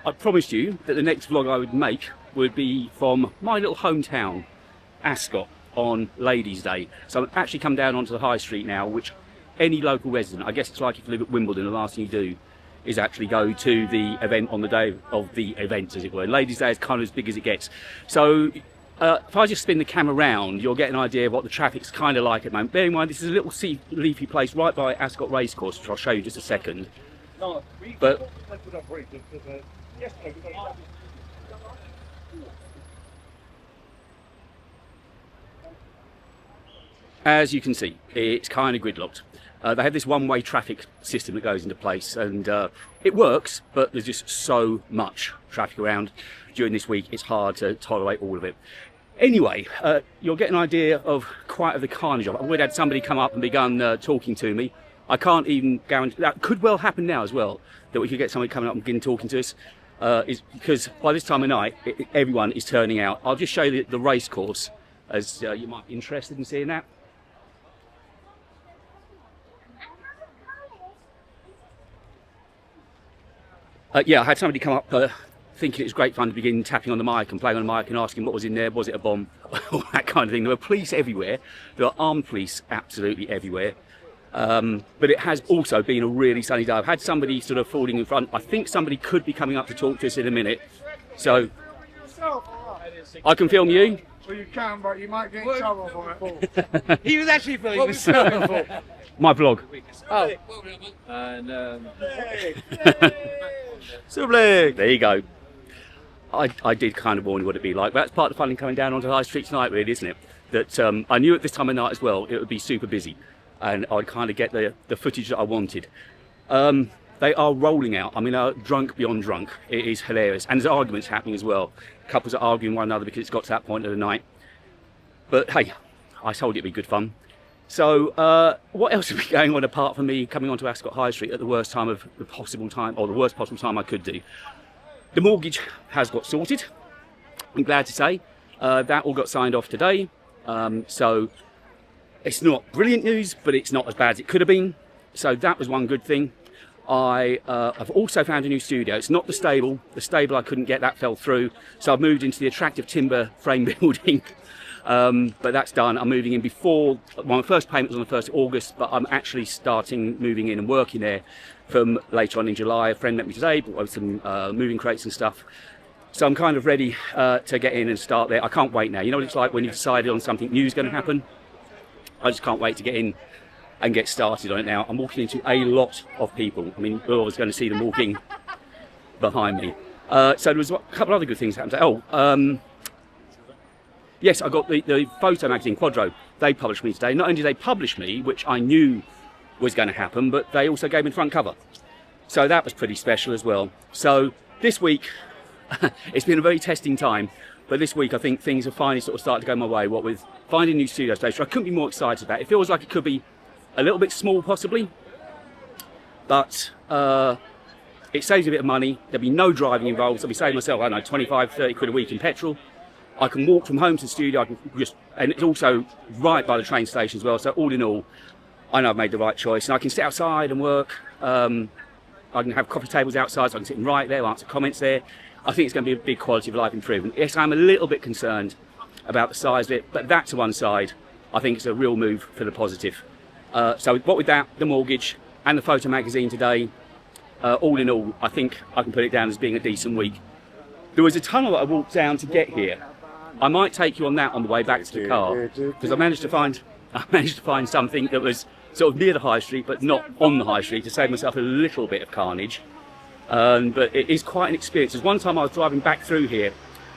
I promised you that the next vlog I would make would be from my little hometown, Ascot, on Ladies' Day. So I've actually come down onto the high street now, which any local resident, I guess it's like if you live at Wimbledon, the last thing you do is actually go to the event on the day of the event, as it were. Ladies' Day is kind of as big as it gets. So if I just spin the camera round, you'll get an idea of what the traffic's kind of like at the moment. Bear in mind, this is a little leafy place right by Ascot Racecourse, which I'll show you in just a second. But as you can see, it's kind of gridlocked. They have this one-way traffic system that goes into place, and it works, but there's just so much traffic around during this week, it's hard to tolerate all of it. Anyway, you'll get an idea of quite of the carnage of it. I've already had somebody come up and begun talking to me. I can't even guarantee, that could well happen now as well, that we could get somebody coming up and begin talking to us, is because by this time of night, everyone is turning out. I'll just show you the race course, as you might be interested in seeing that. Yeah, I had somebody come up thinking it was great fun to begin tapping on the mic and playing on the mic and asking what was in there, was it a bomb, all that kind of thing. There were police everywhere, there are armed police absolutely everywhere. But it has also been a really sunny day. I've had somebody sort of falling in front. I think somebody could be coming up to talk to us in a minute. So, I can film you. Well, you can, but you might get in trouble for it. He was actually filming himself. My vlog. Oh. And There you go. I did kind of warn you what it'd be like. That's part of the fun in coming down onto the high street tonight, really, isn't it? That I knew at this time of night as well it would be super busy, and I'd kind of get the footage that I wanted. They are rolling out. I mean, drunk beyond drunk. It is hilarious, and there's arguments happening as well. Couples are arguing one another because it's got to that point of the night. But hey, I told you it'd be good fun. So what else would be going on apart from me coming onto Ascot High Street at the worst time of the possible time, or the worst possible time I could do? The mortgage has got sorted, I'm glad to say. That all got signed off today. So it's not brilliant news, but it's not as bad as it could have been. So that was one good thing. I've also found a new studio. It's not the stable. The stable I couldn't get, that fell through. So I've moved into the attractive timber frame building. But that's done. I'm moving in before, my first payment was on the 1st of August, but I'm actually moving in and working there from later on in July. A friend met me today, brought some moving crates and stuff. So I'm kind of ready to get in and start there. I can't wait now. You know what it's like when you've decided on something new is going to happen? I just can't wait to get in and get started on it now. I'm walking into a lot of people. I mean, we're always going to see them walking behind me. So there was a couple other good things happened. Yes, I got the photo magazine, Quadro. They published me today. Not only did they publish me, which I knew was going to happen, but they also gave me the front cover. So that was pretty special as well. So this week, it's been a very testing time, but this week I think things have finally sort of started to go my way, what with finding a new studio space. I couldn't be more excited about it. It feels like it could be a little bit small possibly, but it saves a bit of money. There'll be no driving involved, so I'll be saving myself, I don't know, 25, 30 quid a week in petrol. I can walk from home to the studio, and it's also right by the train station as well, so all in all, I know I've made the right choice, and I can sit outside and work. I can have coffee tables outside, so I can sit and write there, answer comments there. I think it's going to be a big quality of life improvement. Yes, I'm a little bit concerned about the size of it, but that to one side, I think it's a real move for the positive. So what with that, the mortgage, and the photo magazine today, all in all, I think I can put it down as being a decent week. There was a tunnel that I walked down to get here. I might take you on that on the way back to the car, because I managed to find something that was sort of near the high street, but not on the high street, to save myself a little bit of carnage. But it is quite an experience. There's one time I was driving back through here.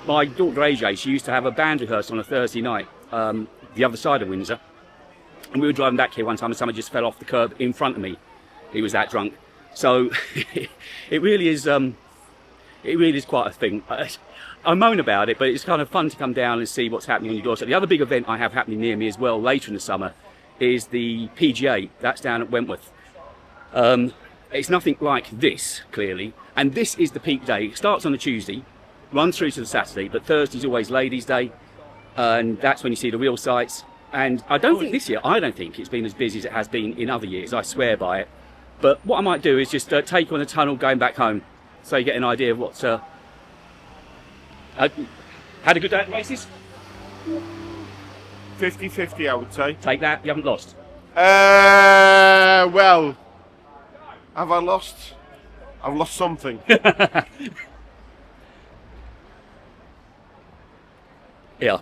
My daughter AJ, she used to have a band rehearsal on a Thursday night, the other side of Windsor, and we were driving back here one time, and someone just fell off the curb in front of me. He was that drunk. So it really is quite a thing. I moan about it, but it's kind of fun to come down and see what's happening on your doorstep. The other big event I have happening near me as well later in the summer is the PGA. That's down at Wentworth. It's nothing like this, clearly, and this is the peak day. It starts on a Tuesday, runs through to the Saturday, but Thursday's always Ladies' Day, and that's when you see the real sights. And I don't think this year, it's been as busy as it has been in other years. I swear by it. But what I might do is just take you on the tunnel going back home. so you get an idea of what's. Had a good day at the races? 50-50, I would say. Take that, you haven't lost. Well, have I lost? I've lost something. Yeah.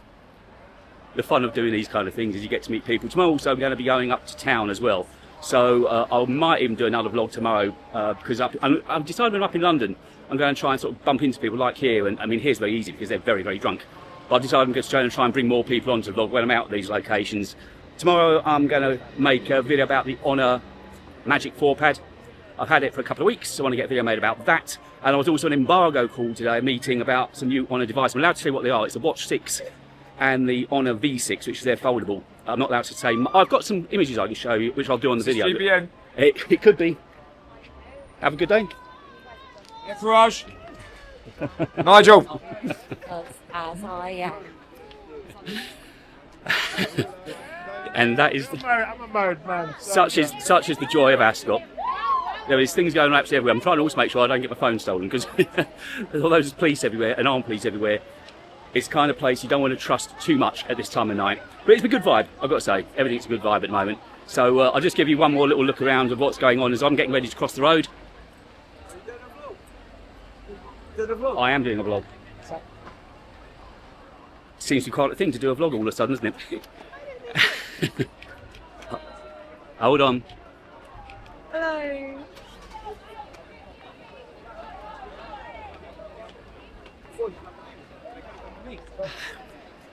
The fun of doing these kind of things is you get to meet people. Tomorrow also I'm going to be going up to town as well. So I might even do another vlog tomorrow because I've decided when I'm up in London, I'm going to try and sort of bump into people like here. And I mean, here's very easy because they're very, very drunk. But I've decided I'm going to try and bring more people onto the vlog when I'm out at these locations. Tomorrow I'm going to make a video about the Honor Magic 4 pad. I've had it for a couple of weeks, so I want to get a video made about that. And I was also on an embargo call today, a meeting about some new Honor devices. I'm allowed to say what they are. It's the Watch 6 and the Honor V6, which is their foldable. I'm not allowed to say. I've got some images I can show you, which I'll do on the video. GBN. It could be. Have a good day. Yes, Raj. Nigel. As I am. And that is I'm a married man. such is the joy of Ascot. There is things going on absolutely everywhere. I'm trying to also make sure I don't get my phone stolen because there's all those police everywhere and armed police everywhere. It's the kind of place you don't want to trust too much at this time of night. But it's a good vibe, I've got to say. Everything's a good vibe at the moment. So I'll just give you one more little look around of what's going on as I'm getting ready to cross the road. I am doing a vlog. Seems to be quite a thing to do a vlog all of a sudden, isn't it? Hold on. Hello.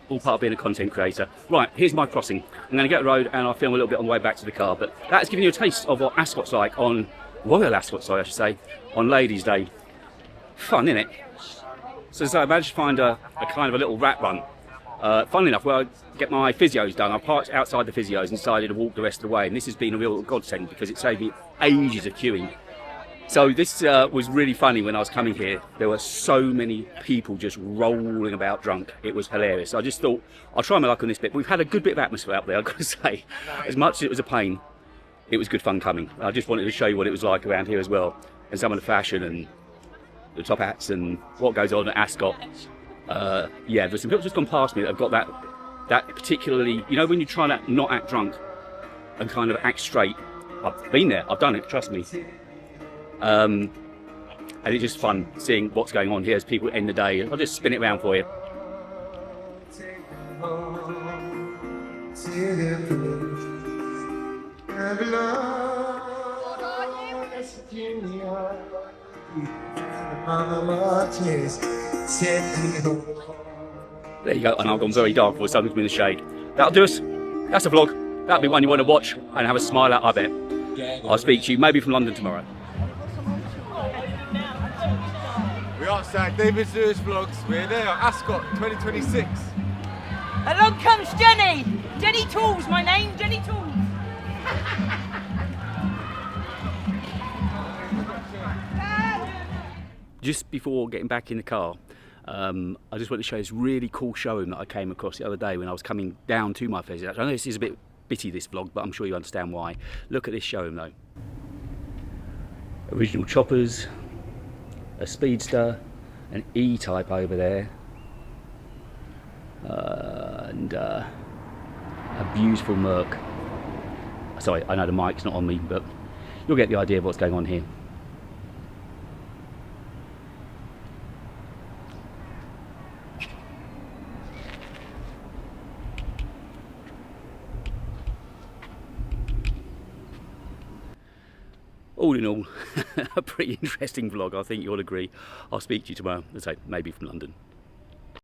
All part of being a content creator. Right, here's my crossing. I'm going to get the road and I'll film a little bit on the way back to the car. But that's giving you a taste of what Ascot's like on, Royal Ascot, sorry I should say, on Ladies' Day. Fun, innit? So I managed to find a kind of a little rat run. Funnily enough, where I get my physios done, I parked outside the physios and decided to walk the rest of the way. And this has been a real godsend because it saved me ages of queuing. So this was really funny when I was coming here. There were so many people just rolling about drunk. It was hilarious. I just thought, I'll try my luck on this bit. We've had a good bit of atmosphere up there, I've got to say. As much as it was a pain, it was good fun coming. I just wanted to show you what it was like around here as well. And some of the fashion and the top hats and what goes on at Ascot. Yeah, there's some people just gone past me that have got that particularly, you know, when you're trying to not act drunk and kind of act straight. I've been there, I've done it, trust me. And it's just fun seeing what's going on here as people end the day. I'll just spin it around for you. There you go, and I've gone very dark for something in the shade. That'll do us. That's a vlog. That'll be one you want to watch and have a smile at, I bet. I'll speak to you maybe from London tomorrow. We are St David's Lewis Vlogs. We're there at Ascot 2026. Along comes Jenny. Jenny Tools, my name, Jenny Tools. Just before getting back in the car, I just want to show this really cool showroom that I came across the other day when I was coming down to my festival. I know this is a bit bitty, this vlog, but I'm sure you understand why. Look at this showroom though. Original choppers, a Speedster, an E-Type over there, and a beautiful Merc. Sorry, I know the mic's not on me, but you'll get the idea of what's going on here. All in all, a pretty interesting vlog, I think you'll agree. I'll speak to you tomorrow, let's say, maybe from London.